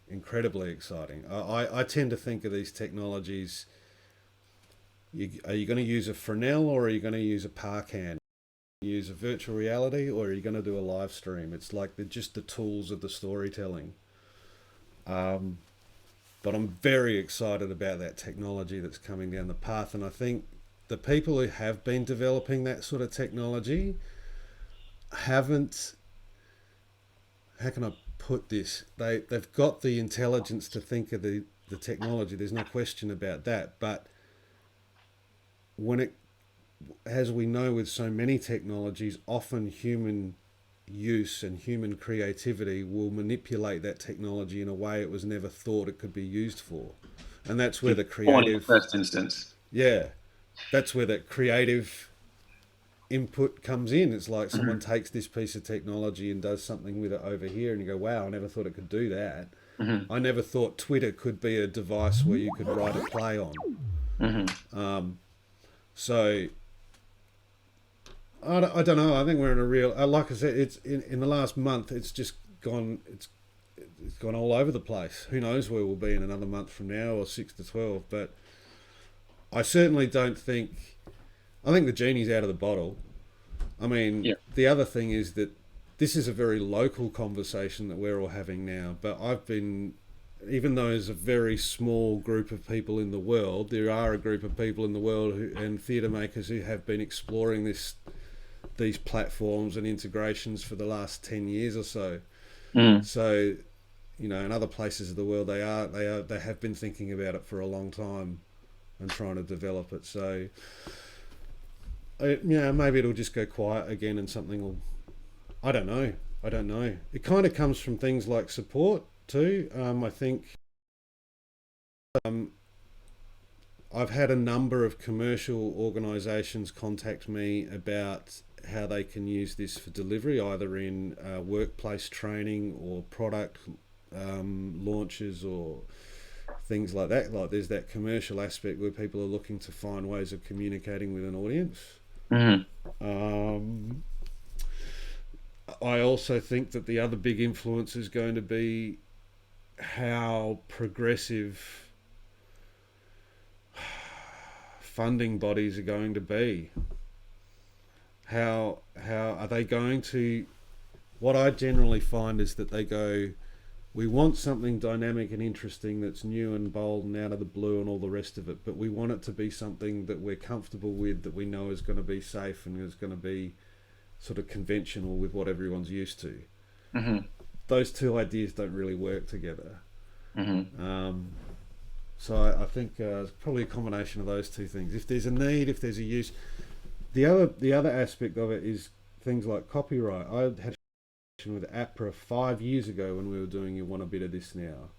Incredibly exciting. I tend to think of these technologies, are you going to use a Fresnel, or are you going to use a Parcan? Use a virtual reality, or are you going to do a live stream? It's like they're just the tools of the storytelling. But I'm very excited about that technology that's coming down the path. And I think the people who have been developing that sort of technology haven't, how can I put this? They've got the intelligence to think of the technology. There's no question about that. But when it, as we know with so many technologies, often human use and human creativity will manipulate that technology in a way it was never thought it could be used for. And that's where the creative, first instance. Yeah, that's where that creative input comes in. It's like someone takes this piece of technology and does something with it over here, and you go, wow, I never thought it could do that. I never thought Twitter could be a device where you could write a play on. So I don't know. I think we're in a real, like I said, it's in the last month, it's just gone, it's it's gone all over the place. Who knows where we'll be in another month from now, or 6 to 12. But I certainly don't think... I think the genie's out of the bottle. I mean, Yeah. the other thing is that this is a very local conversation that we're all having now. But I've been... Even though there's a very small group of people in the world, there are a group of people in the world and theatre makers who have been exploring these platforms and integrations for the last 10 years or so. So, you know, in other places of the world, they have been thinking about it for a long time and trying to develop it. So, maybe it'll just go quiet again and something will... I don't know. It kind of comes from things like support too. I think I've had a number of commercial organisations contact me about how they can use this for delivery, either in workplace training or product launches or things like that. Like there's that commercial aspect where people are looking to find ways of communicating with an audience. I also think that the other big influence is going to be how progressive funding bodies are going to be. How are they going to... What I generally find is that they go, we want something dynamic and interesting that's new and bold and out of the blue and all the rest of it, but we want it to be something that we're comfortable with, that we know is going to be safe and is going to be sort of conventional with what everyone's used to. Those two ideas don't really work together. So I think it's probably a combination of those two things. If there's a need, if there's a use. The other aspect of it is things like copyright. I had a conversation with APRA 5 years ago when we were doing You Want a Bit of This Now,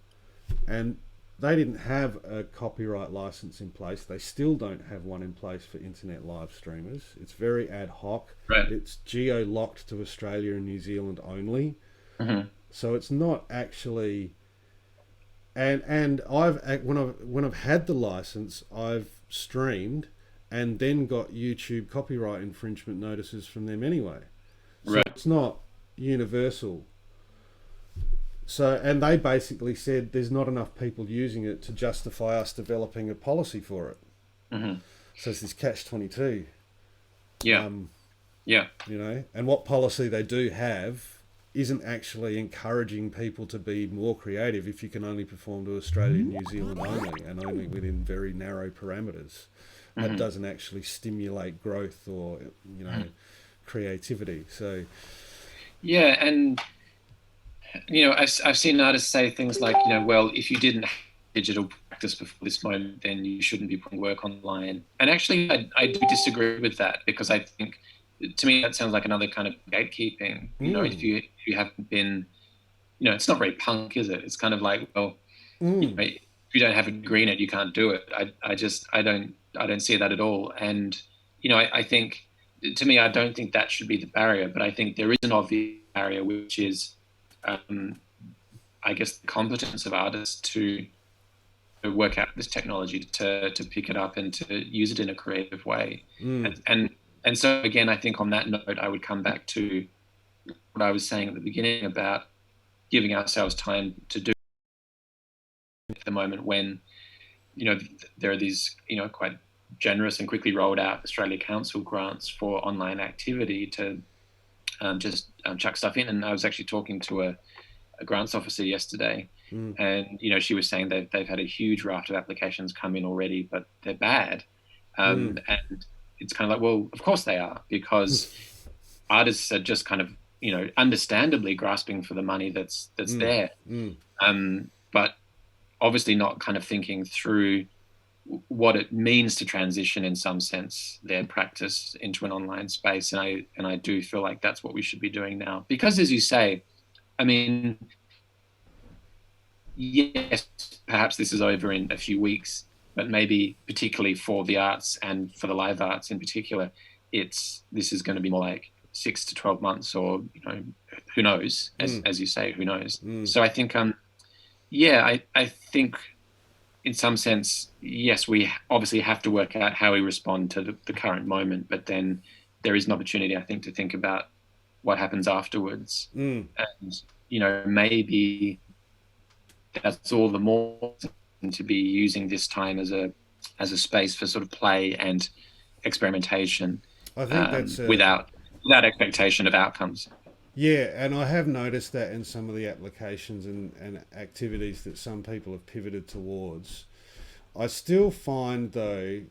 and they didn't have a copyright license in place. They still don't have one in place for internet live streamers. It's very ad hoc. Right. It's geo-locked to Australia and New Zealand only. So it's not actually... And when I've had the license, I've streamed and then got YouTube copyright infringement notices from them anyway. So it's not universal. So, and they basically said there's not enough people using it to justify us developing a policy for it. So it's this catch-22. You know, and what policy they do have isn't actually encouraging people to be more creative if you can only perform to Australia and New Zealand only, and only within very narrow parameters. That doesn't actually stimulate growth or, you know, creativity. So, yeah, and you know, I've seen artists say things like, you know, well, if you didn't have digital practice before this moment, then you shouldn't be putting work online. And actually, I do disagree with that, because I think, to me, that sounds like another kind of gatekeeping. You know, if you haven't been, you know, it's not very punk, is it? It's kind of like, well, you know, if you don't have a degree in it, you can't do it. I don't see that at all. And, you know, I think, to me, I don't think that should be the barrier, but I think there is an obvious barrier, which is, I guess, the competence of artists to work out this technology, to pick it up and to use it in a creative way. And so, again, I think on that note, I would come back to what I was saying at the beginning about giving ourselves time to do at the moment when, you know, there are these, you know, quite generous and quickly rolled out Australia Council grants for online activity to just chuck stuff in. And I was actually talking to a grants officer yesterday, and, you know, she was saying that they've had a huge raft of applications come in already, but they're bad. And it's kind of like, well, of course they are, because artists are just kind of, you know, understandably grasping for the money that's there. But obviously not kind of thinking through what it means to transition, in some sense, their practice into an online space. And I do feel like that's what we should be doing now, because, as you say, I mean, yes, perhaps this is over in a few weeks, but maybe particularly for the arts and for the live arts in particular, this is going to be more like 6 to 12 months, or, you know, who knows, as you say, who knows. So I think, I think in some sense, yes, we obviously have to work out how we respond to the current moment, but then there is an opportunity, I think, to think about what happens afterwards. And, you know, maybe that's all the more to be using this time as a space for sort of play and experimentation, I think that's without expectation of outcomes. yeah, and I have noticed that in some of the applications and activities that some people have pivoted towards. I still find though,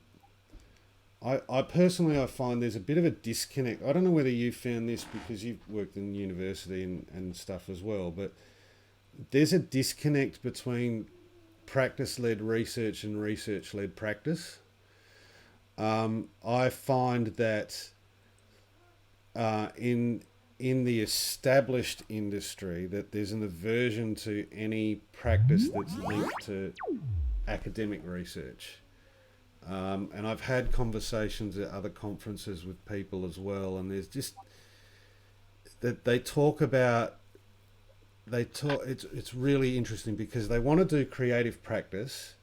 I personally I find there's a bit of a disconnect. I don't know whether you found this because you've worked in university and stuff as well, but there's a disconnect between practice-led research and research-led practice. I find that in the established industry that there's an aversion to any practice that's linked to academic research. And I've had conversations at other conferences with people as well, and there's just that it's really interesting because they want to do creative practice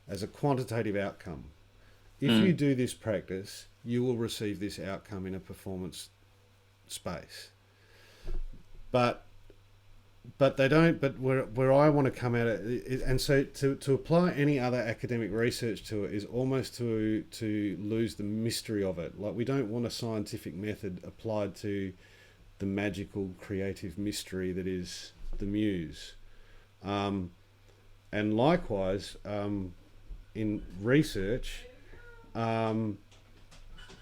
as a quantitative outcome. If you do this practice, you will receive this outcome in a performance space. But they don't. But where I want to come at it, and so to apply any other academic research to it is almost to lose the mystery of it. Like we don't want a scientific method applied to the magical creative mystery that is the muse. And likewise, in research,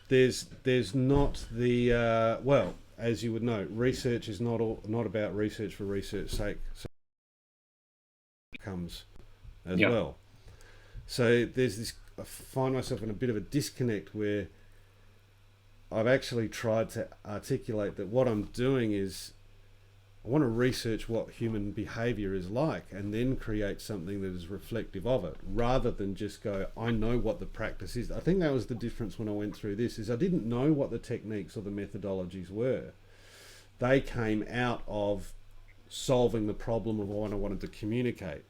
there's not the well, as you would know, research is not about research for research's sake. So it comes as well. So there's this. I find myself in a bit of a disconnect where I've actually tried to articulate that what I'm doing is I want to research what human behavior is like and then create something that is reflective of it, rather than just go, I know what the practice is. I think that was the difference when I went through this, is I didn't know what the techniques or the methodologies were. They came out of solving the problem of what I wanted to communicate.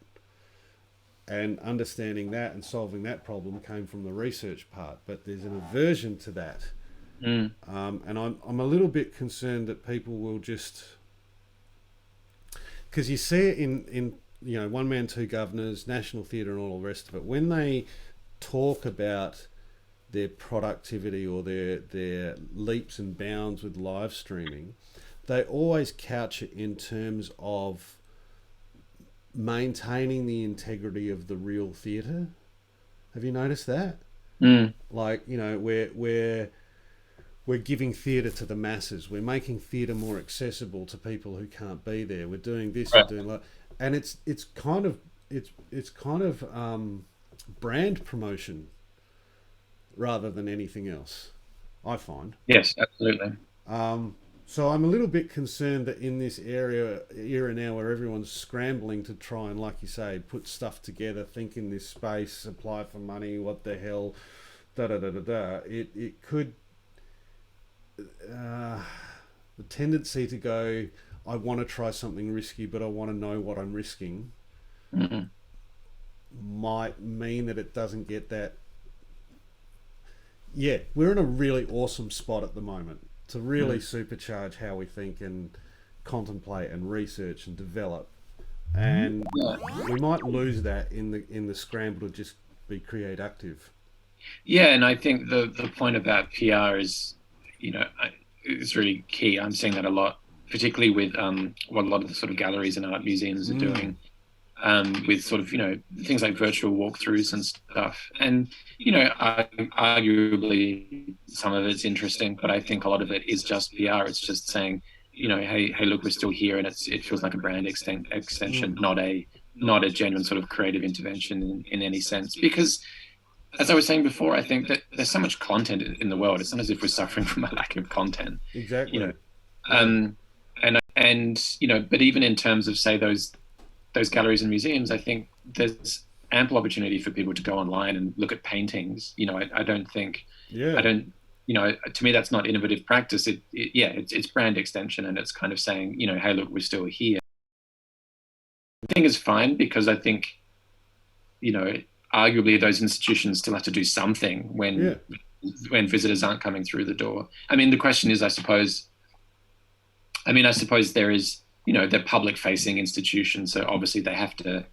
And understanding that and solving that problem came from the research part. But there's an aversion to that. And I'm a little bit concerned that people will just... Because you see it in One Man, Two Governors, National Theatre and all the rest of it. When they talk about their productivity or their leaps and bounds with live streaming, they always couch it in terms of maintaining the integrity of the real theatre. Have you noticed that? Like, we're giving theatre to the masses. We're making theatre more accessible to people who can't be there. We're doing this, we're doing that, and it's kind of brand promotion rather than anything else, I find. Yes, absolutely. So I'm a little bit concerned that in this era now where everyone's scrambling to try and, like you say, put stuff together, think in this space, apply for money, what the hell, it could... the tendency to go, I want to try something risky, but I want to know what I'm risking, might mean that it doesn't get that. Yeah, we're in a really awesome spot at the moment to really supercharge how we think and contemplate and research and develop, and we might lose that in the scramble to just be create active. Yeah, and I think the point about PR is, it's really key. I'm seeing that a lot, particularly with what a lot of the sort of galleries and art museums are doing, with sort of, things like virtual walkthroughs and stuff. And, arguably some of it's interesting, but I think a lot of it is just PR. It's just saying, hey, look, we're still here, and it feels like a brand extension, not a genuine sort of creative intervention in any sense. Because, as I was saying before, I think that there's so much content in the world. It's not as if we're suffering from a lack of content. Exactly. But even in terms of, say, those galleries and museums, I think there's ample opportunity for people to go online and look at paintings. I don't think, to me, that's not innovative practice. It's brand extension, and it's kind of saying, hey, look, we're still here. I think is fine, because I think, arguably those institutions still have to do something when visitors aren't coming through the door. I mean, the question is, I suppose there is, they're public facing institutions, so obviously they have to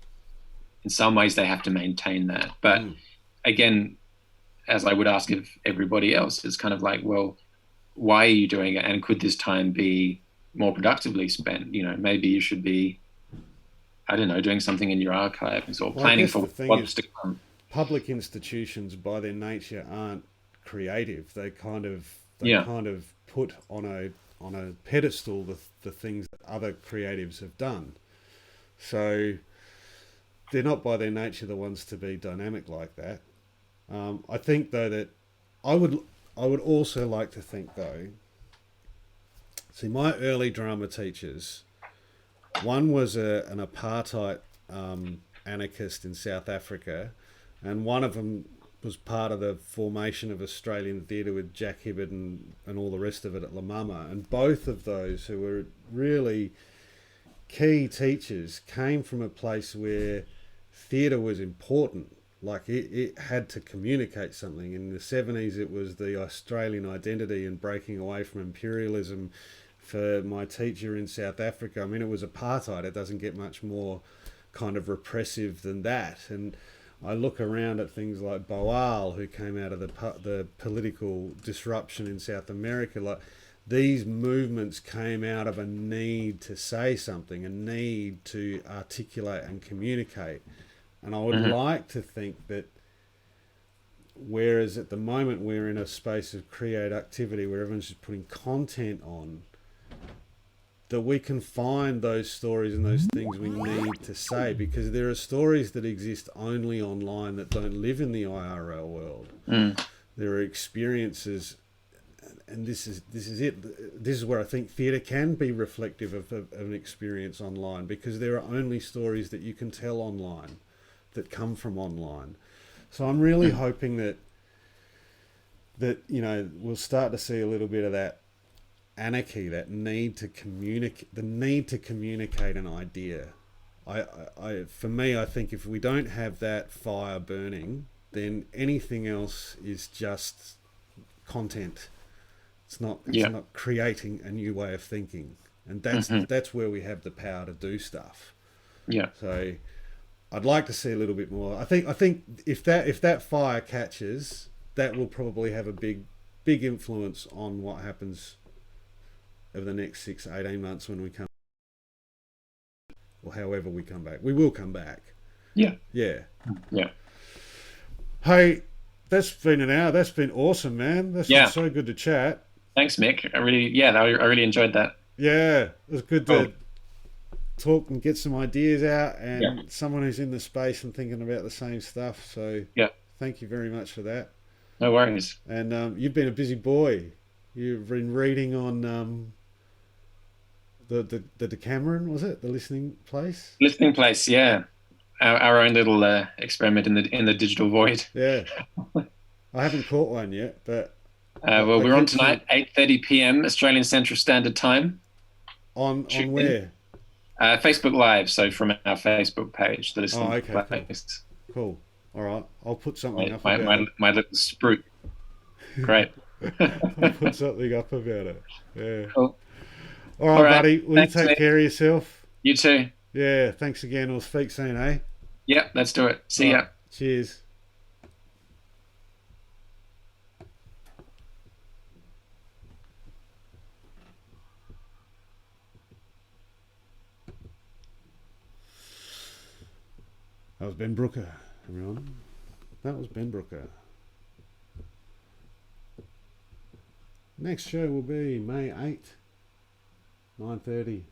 in some ways they have to maintain that. But again, as I would ask of everybody else, it's kind of like, well, why are you doing it? And could this time be more productively spent? Maybe you should be, I don't know, doing something in your archives or planning for what's to come. Public institutions by their nature aren't creative. They kind of put on a pedestal the things that other creatives have done. So they're not by their nature the ones to be dynamic like that. I think though that I would also like to think though. See, my early drama teachers, one was an apartheid anarchist in South Africa, and one of them was part of the formation of Australian theatre with Jack Hibbert and all the rest of it at La Mama. And both of those, who were really key teachers, came from a place where theatre was important. Like it had to communicate something. In the 70s, it was the Australian identity and breaking away from imperialism. For my teacher in South Africa, I mean, it was apartheid. It doesn't get much more kind of repressive than that. And I look around at things like Boal, who came out of the political disruption in South America. Like, these movements came out of a need to say something, a need to articulate and communicate. And I would like to think that, whereas at the moment we're in a space of creative activity where everyone's just putting content on, that we can find those stories and those things we need to say, because there are stories that exist only online that don't live in the IRL world. There are experiences, and this is it. This is where I think theatre can be reflective of an experience online, because there are only stories that you can tell online that come from online. So I'm really hoping that we'll start to see a little bit of that anarchy, that need to communicate, the need to communicate an idea. For me, I think if we don't have that fire burning, then anything else is just content. It's not creating a new way of thinking, and that's where we have the power to do stuff. So I'd like to see a little bit more. I think if that fire catches, that will probably have a big influence on what happens over the next 6-18 months when we come, or however we come back. We will come back. Yeah. Hey, that's been an hour. That's been awesome, man. That's been so good to chat. Thanks, Mick. I really enjoyed that. Yeah, it was good to talk and get some ideas out, and someone who's in the space and thinking about the same stuff. So thank you very much for that. No worries. And you've been a busy boy. You've been reading on the Decameron, was it? The listening place? Listening place, yeah. Our own little experiment in the digital void. Yeah. I haven't caught one yet, but well, we're on tonight, 8:30 p.m. Australian Central Standard Time. On where? Facebook Live, so from our Facebook page, the listening place. Cool. All right, I'll put something up about it. My little spruik. Great. I'll put something up about it. Yeah. Cool. All right, buddy. Will you take care of yourself? You too. Yeah, thanks again. We'll speak soon, eh? Yeah, let's do it. See ya. Cheers. That was Ben Brooker, everyone. That was Ben Brooker. Next show will be May 8th, 9:30,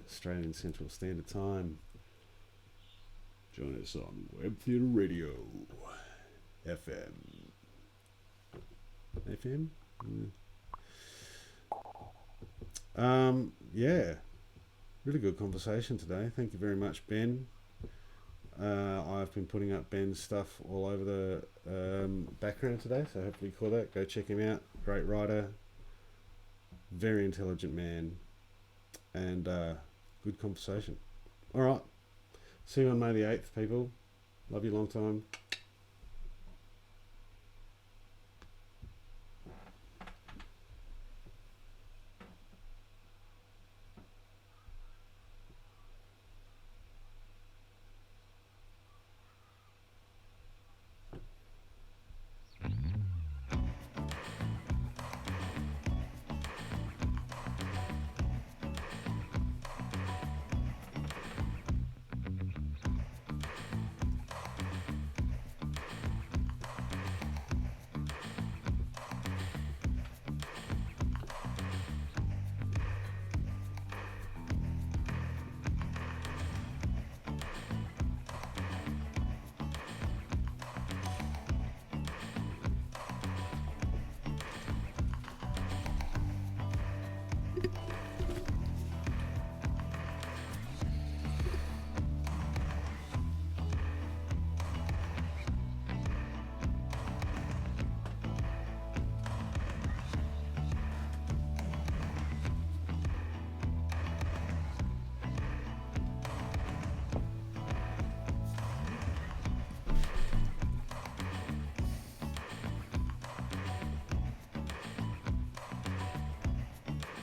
Australian Central Standard Time. Join us on webtheatre radio, FM. FM? Yeah, really good conversation today. Thank you very much, Ben. I've been putting up Ben's stuff all over the background today, so hopefully you call that. Go check him out. Great writer, very intelligent man, and good conversation. All right, see you on May the 8th, people. Love you long time.